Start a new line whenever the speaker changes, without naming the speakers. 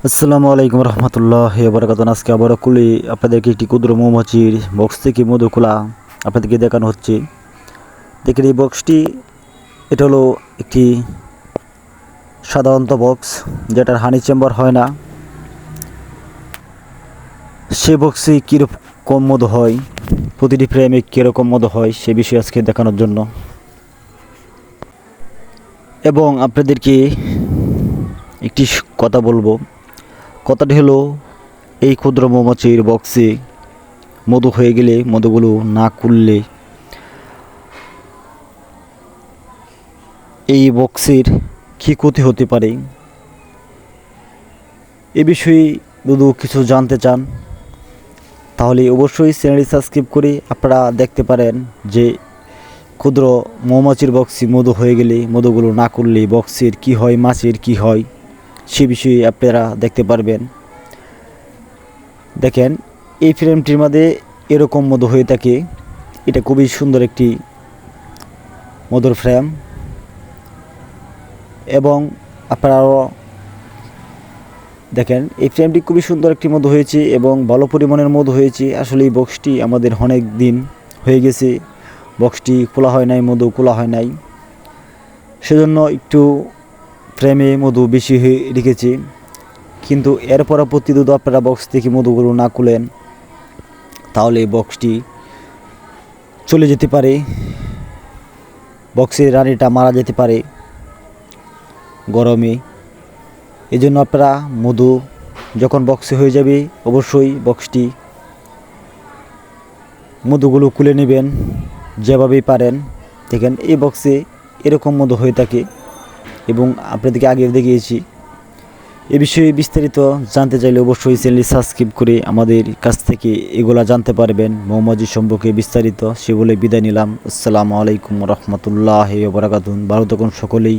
আসসালামু আলাইকুম রহমতুল্লাহি ওয়া বারাকাতুহু। আজকে আবারও আপনাদেরকে একটি ক্ষুদ্র মৌমাছির বক্স থেকে মধু খোলা আপনাদেরকে দেখানো হচ্ছে। দেখেন এই বক্সটি, এটা হলো একটি সাধারণত বক্স যেটার হানি চেম্বার হয় না। সে বক্সে কীরকম মধু হয়, প্রতিটি ফ্রেমে কীরকম মধু হয় সে বিষয়ে আজকে দেখানোর জন্য, এবং আপনাদেরকে একটি কথা বলবো। কথাটি হলো, এই ক্ষুদ্র মৌমাছির বক্সে মধু হয়ে গেলে, মধুগুলো না খুললে এই বক্সের কী ক্ষতি হতে পারে, এ বিষয়ে যদি কিছু জানতে চান তাহলে অবশ্যই চ্যানেলটি সাবস্ক্রাইব করে আপনারা দেখতে পারেন যে ক্ষুদ্র মৌমাছির বক্সে মধু হয়ে গেলে, মধুগুলো না করলে বক্সের কি হয়, মাছের কি হয় সে বিষয়ে আপনারা দেখতে পারবেন। দেখেন, এই ফ্রেমটির মধ্যে এরকম মধু হয়ে থাকে। এটা খুবই সুন্দর একটি মধুর ফ্রেম, এবং আপনারাও দেখেন এই ফ্রেমটি খুবই সুন্দর একটি মধু হয়েছে এবং ভালো পরিমাণের মধু হয়েছে। আসলে এই বক্সটি আমাদের অনেক দিন হয়ে গেছে, বক্সটি খোলা হয় নাই, মধু খোলা হয় নাই, সেজন্য একটু ফ্রেমে মধু বেশি হয়ে রেখেছে। কিন্তু এর পরবর্তী যদি আপনারা বক্স থেকে মধুগুলো না খুলেন তাহলে এই বক্সটি চলে যেতে পারে, বক্সের রানীটা মারা যেতে পারে গরমে। এই জন্য আপনারা মধু যখন বক্সে হয়ে যাবে অবশ্যই বক্সটি মধুগুলো খুলে নেবেন যেভাবেই পারেন। দেখেন এই বক্সে এরকম মধু হয়ে থাকে এবং আপনাদেরকে আগে দেখিয়েছি। এ বিষয়ে বিস্তারিত জানতে চাইলে অবশ্যই চ্যানেলটি সাবস্ক্রাইব করে আমাদের কাছ থেকে এগুলা জানতে পারবেন মৌমাছি সম্পর্কে বিস্তারিত। সে বলে বিদায় নিলাম। আসসালামু আলাইকুম রহমতুল্লাহি ওয়া বারাকাতুহু। ভালো থাকুন সকলেই।